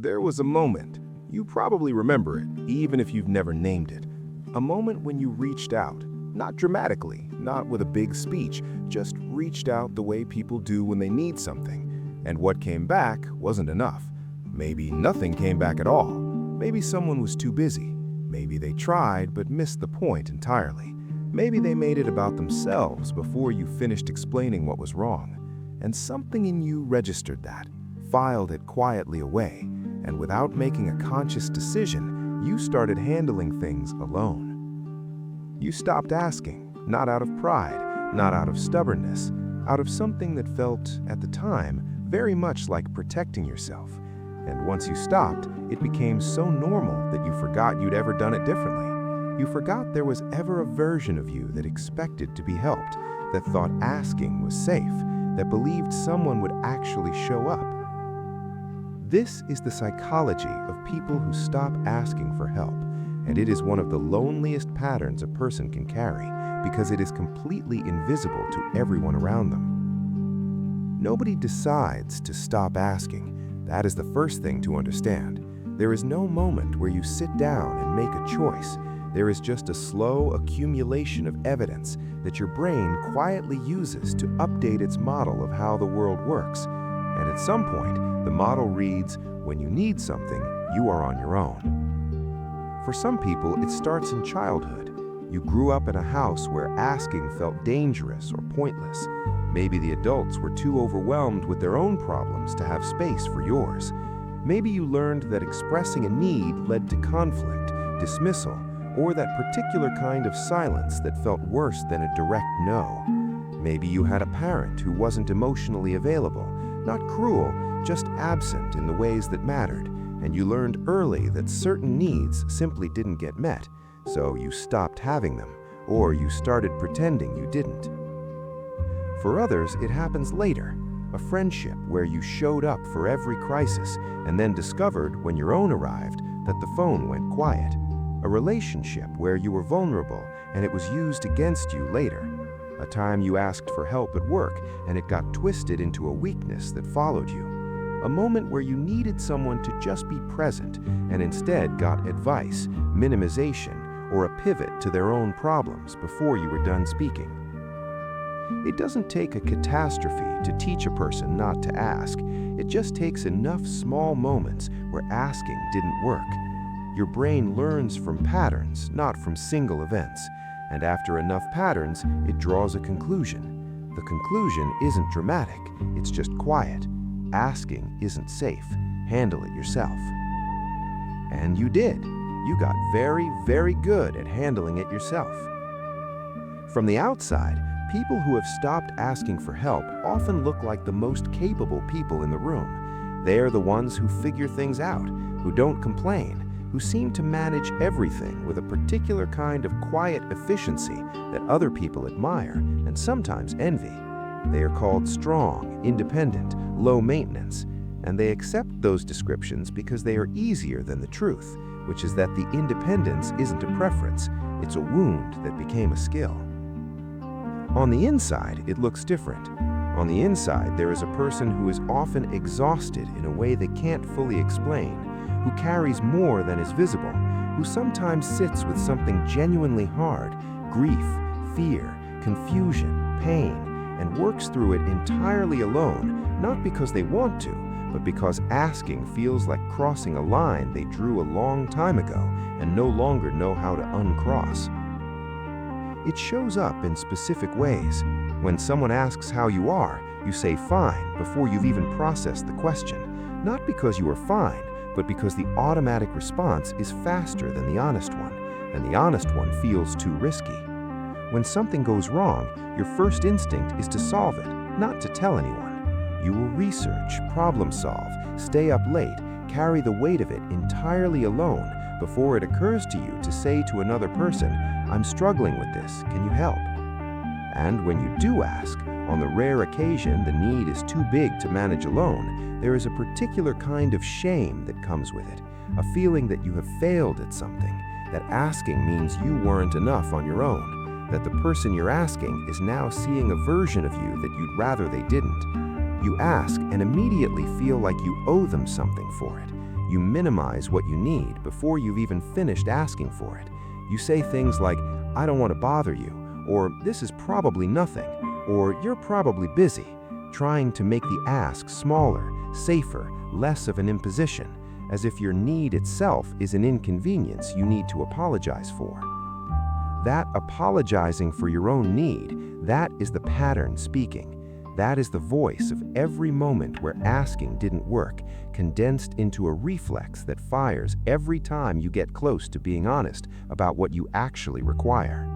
There was a moment, you probably remember it, even if you've never named it. A moment when you reached out, not dramatically, not with a big speech, just reached out the way people do when they need something. And what came back wasn't enough. Maybe nothing came back at all. Maybe someone was too busy. Maybe they tried but missed the point entirely. Maybe they made it about themselves before you finished explaining what was wrong. And something in you registered that, filed it quietly away, and without making a conscious decision, you started handling things alone. You stopped asking, not out of pride, not out of stubbornness, out of something that felt, at the time, very much like protecting yourself. And once you stopped, it became so normal that you forgot you'd ever done it differently. You forgot there was ever a version of you that expected to be helped, that thought asking was safe, that believed someone would actually show up. This is the psychology of people who stop asking for help, and it is one of the loneliest patterns a person can carry because it is completely invisible to everyone around them. Nobody decides to stop asking. That is the first thing to understand. There is no moment where you sit down and make a choice. There is just a slow accumulation of evidence that your brain quietly uses to update its model of how the world works. And at some point, the model reads, when you need something, you are on your own. For some people, it starts in childhood. You grew up in a house where asking felt dangerous or pointless. Maybe the adults were too overwhelmed with their own problems to have space for yours. Maybe you learned that expressing a need led to conflict, dismissal, or that particular kind of silence that felt worse than a direct no. Maybe you had a parent who wasn't emotionally available, not cruel, just absent in the ways that mattered, and you learned early that certain needs simply didn't get met, so you stopped having them, or you started pretending you didn't. For others, it happens later, a friendship where you showed up for every crisis and then discovered when your own arrived that the phone went quiet. A relationship where you were vulnerable and it was used against you later. A time you asked for help at work and it got twisted into a weakness that followed you. A moment where you needed someone to just be present and instead got advice, minimization, or a pivot to their own problems before you were done speaking. It doesn't take a catastrophe to teach a person not to ask. It just takes enough small moments where asking didn't work. Your brain learns from patterns, not from single events. And after enough patterns, it draws a conclusion. The conclusion isn't dramatic, it's just quiet. Asking isn't safe. Handle it yourself. And you did. You got very, very good at handling it yourself. From the outside, people who have stopped asking for help often look like the most capable people in the room. They are the ones who figure things out, who don't complain, who seem to manage everything with a particular kind of quiet efficiency that other people admire and sometimes envy. They are called strong, independent, low maintenance, and they accept those descriptions because they are easier than the truth, which is that the independence isn't a preference, it's a wound that became a skill. On the inside, it looks different. On the inside, there is a person who is often exhausted in a way they can't fully explain, who carries more than is visible, who sometimes sits with something genuinely hard, grief, fear, confusion, pain, and works through it entirely alone, not because they want to, but because asking feels like crossing a line they drew a long time ago and no longer know how to uncross. It shows up in specific ways. When someone asks how you are, you say fine before you've even processed the question, not because you are fine, but because the automatic response is faster than the honest one, and the honest one feels too risky. When something goes wrong, your first instinct is to solve it, not to tell anyone. You will research, problem solve, stay up late, carry the weight of it entirely alone before it occurs to you to say to another person, I'm struggling with this, can you help? And when you do ask, on the rare occasion the need is too big to manage alone, there is a particular kind of shame that comes with it, a feeling that you have failed at something, that asking means you weren't enough on your own, that the person you're asking is now seeing a version of you that you'd rather they didn't. You ask and immediately feel like you owe them something for it. You minimize what you need before you've even finished asking for it. You say things like, "I don't want to bother you," or "This is probably nothing," or "You're probably busy," trying to make the ask smaller, safer, less of an imposition, as if your need itself is an inconvenience you need to apologize for. That apologizing for your own need, that is the pattern speaking. That is the voice of every moment where asking didn't work, condensed into a reflex that fires every time you get close to being honest about what you actually require.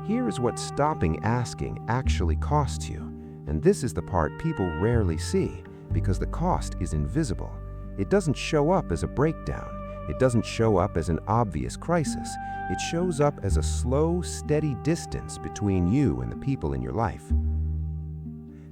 Here's what stopping asking actually costs you, and this is the part people rarely see, because the cost is invisible. It doesn't show up as a breakdown. It doesn't show up as an obvious crisis. It shows up as a slow, steady distance between you and the people in your life.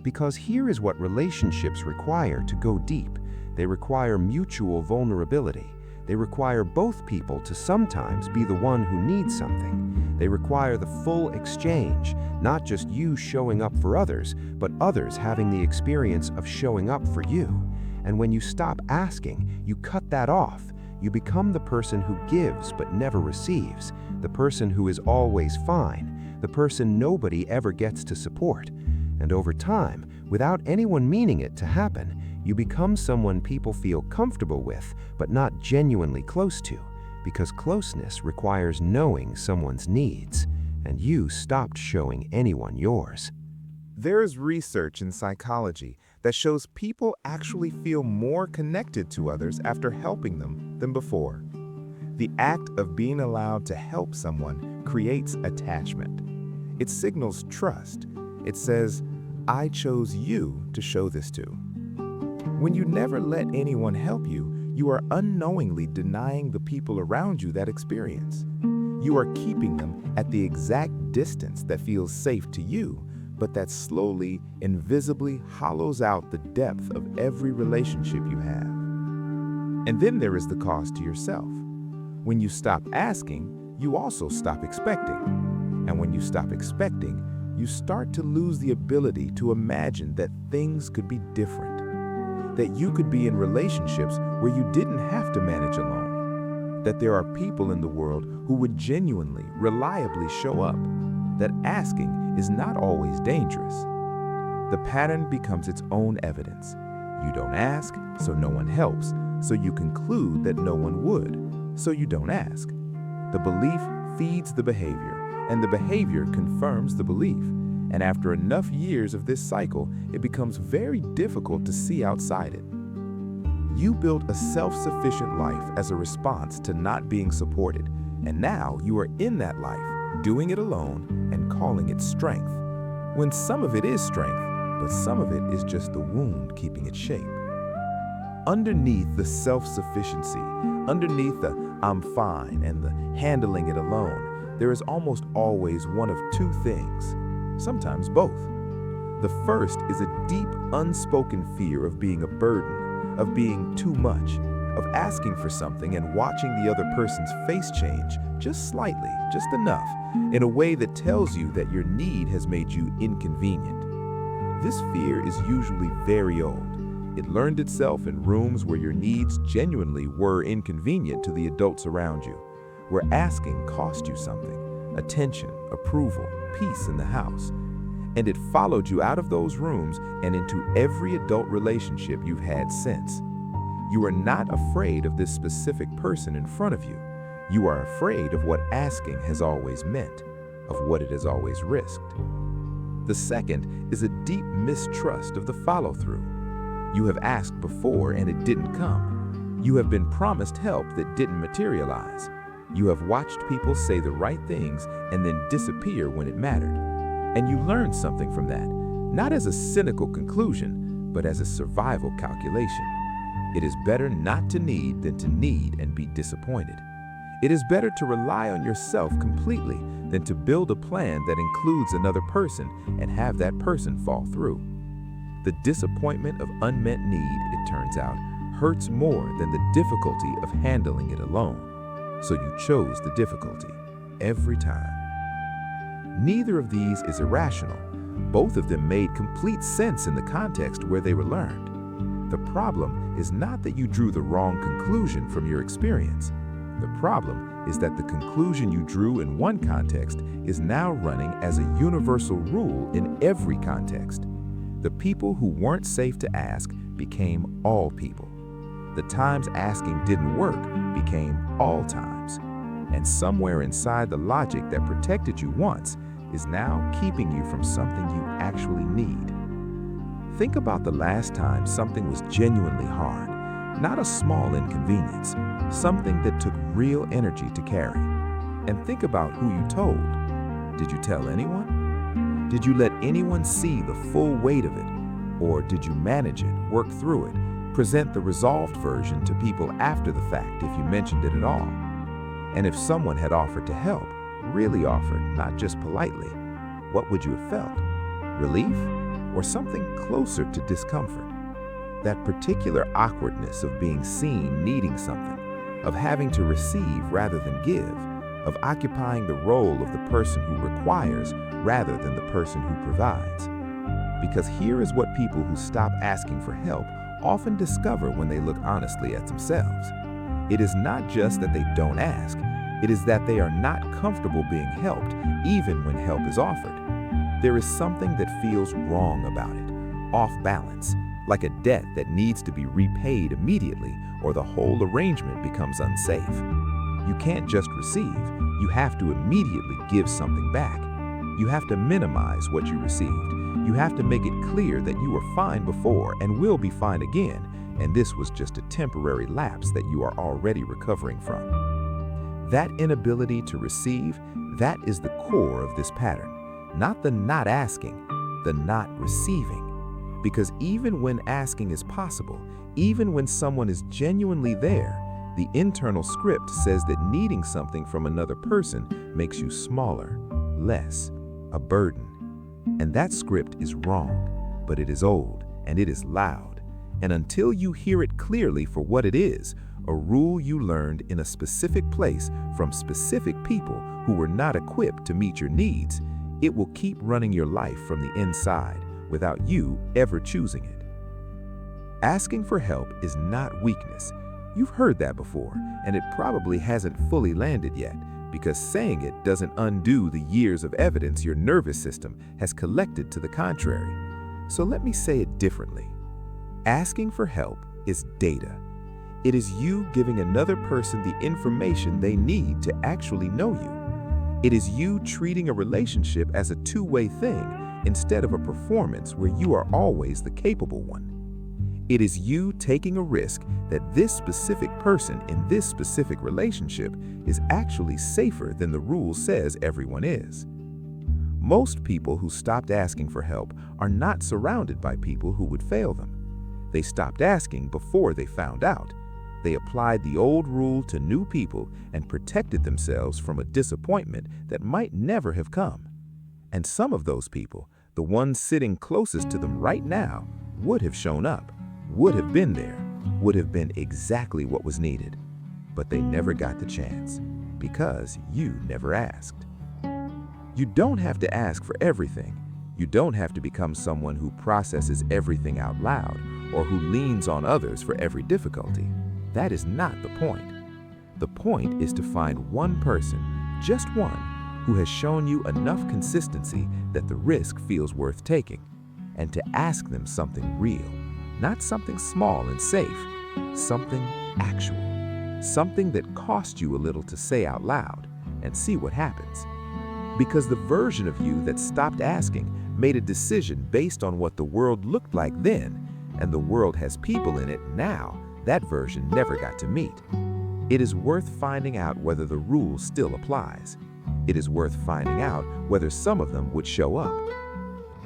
Because here is what relationships require to go deep. They require mutual vulnerability. They require both people to sometimes be the one who needs something. They require the full exchange, not just you showing up for others, but others having the experience of showing up for you. And when you stop asking, you cut that off. You become the person who gives but never receives, the person who is always fine, the person nobody ever gets to support. And over time, without anyone meaning it to happen, you become someone people feel comfortable with, but not genuinely close to, because closeness requires knowing someone's needs, and you stopped showing anyone yours. There is research in psychology that shows people actually feel more connected to others after helping them than before. The act of being allowed to help someone creates attachment. It signals trust. It says, "I chose you to show this to." When you never let anyone help you, you are unknowingly denying the people around you that experience. You are keeping them at the exact distance that feels safe to you, but that slowly, invisibly hollows out the depth of every relationship you have. And then there is the cost to yourself. When you stop asking, you also stop expecting. And when you stop expecting, you start to lose the ability to imagine that things could be different. That you could be in relationships where you didn't have to manage alone. That there are people in the world who would genuinely, reliably show up. That asking is not always dangerous. The pattern becomes its own evidence. You don't ask, so no one helps, so you conclude that no one would, so you don't ask. The belief feeds the behavior, and the behavior confirms the belief. And after enough years of this cycle, it becomes very difficult to see outside it. You built a self-sufficient life as a response to not being supported, and now you are in that life, doing it alone and calling it strength, when some of it is strength, but some of it is just the wound keeping its shape. Underneath the self-sufficiency, underneath the "I'm fine" and the "handling it alone," there is almost always one of two things, sometimes both. The first is a deep, unspoken fear of being a burden, of being too much, of asking for something and watching the other person's face change just slightly, just enough, in a way that tells you that your need has made you inconvenient. This fear is usually very old. It learned itself in rooms where your needs genuinely were inconvenient to the adults around you, where asking cost you something, attention, approval, peace in the house. And it followed you out of those rooms and into every adult relationship you've had since. You are not afraid of this specific person in front of you. You are afraid of what asking has always meant, of what it has always risked. The second is a deep mistrust of the follow-through. You have asked before and it didn't come. You have been promised help that didn't materialize. You have watched people say the right things and then disappear when it mattered. And you learned something from that, not as a cynical conclusion, but as a survival calculation. It is better not to need than to need and be disappointed. It is better to rely on yourself completely than to build a plan that includes another person and have that person fall through. The disappointment of unmet need, it turns out, hurts more than the difficulty of handling it alone. So you chose the difficulty every time. Neither of these is irrational, Both of them made complete sense in the context where they were learned. The problem is not that you drew the wrong conclusion from your experience. The problem is that the conclusion you drew in one context is now running as a universal rule in every context. The people who weren't safe to ask became all people. The times asking didn't work became all times. And somewhere inside the logic that protected you once is now keeping you from something you actually need. Think about the last time something was genuinely hard, not a small inconvenience, something that took real energy to carry. And think about who you told. Did you tell anyone? Did you let anyone see the full weight of it? Or did you manage it, work through it, present the resolved version to people after the fact if you mentioned it at all? And if someone had offered to help, really offered, not just politely, what would you have felt? Relief? Or something closer to discomfort? That particular awkwardness of being seen needing something, of having to receive rather than give, of occupying the role of the person who requires rather than the person who provides. Because here is what people who stop asking for help often discover when they look honestly at themselves. It is not just that they don't ask, it is that they are not comfortable being helped even when help is offered. There is something that feels wrong about it, off balance, like a debt that needs to be repaid immediately or the whole arrangement becomes unsafe. You can't just receive, you have to immediately give something back. You have to minimize what you received. You have to make it clear that you were fine before and will be fine again, and this was just a temporary lapse that you are already recovering from. That inability to receive, that is the core of this pattern. Not the not asking, the not receiving. Because even when asking is possible, even when someone is genuinely there, the internal script says that needing something from another person makes you smaller, less, a burden. And that script is wrong, but it is old and it is loud. And until you hear it clearly for what it is, a rule you learned in a specific place from specific people who were not equipped to meet your needs, it will keep running your life from the inside without you ever choosing it. Asking for help is not weakness. You've heard that before, and it probably hasn't fully landed yet, because saying it doesn't undo the years of evidence your nervous system has collected to the contrary. So let me say it differently. Asking for help is data. It is you giving another person the information they need to actually know you. It is you treating a relationship as a two-way thing instead of a performance where you are always the capable one. It is you taking a risk that this specific person in this specific relationship is actually safer than the rule says everyone is. Most people who stopped asking for help are not surrounded by people who would fail them. They stopped asking before they found out. They applied the old rule to new people and protected themselves from a disappointment that might never have come. And some of those people, the ones sitting closest to them right now, would have shown up, would have been there, would have been exactly what was needed. But they never got the chance because you never asked. You don't have to ask for everything. You don't have to become someone who processes everything out loud or who leans on others for every difficulty. That is not the point. The point is to find one person, just one, who has shown you enough consistency that the risk feels worth taking, and to ask them something real, not something small and safe, something actual, something that cost you a little to say out loud, and see what happens. Because the version of you that stopped asking made a decision based on what the world looked like then, and the world has people in it now that version never got to meet. It is worth finding out whether the rule still applies. It is worth finding out whether some of them would show up.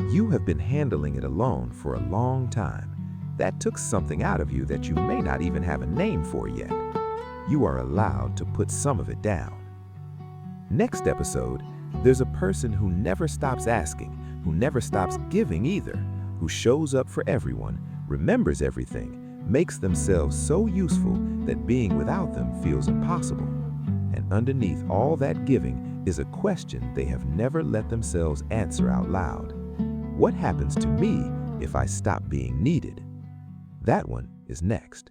You have been handling it alone for a long time. That took something out of you that you may not even have a name for yet. You are allowed to put some of it down. Next episode, there's a person who never stops asking, who never stops giving either, who shows up for everyone, remembers everything, makes themselves so useful that being without them feels impossible. And underneath all that giving is a question they have never let themselves answer out loud. What happens to me if I stop being needed? That one is next.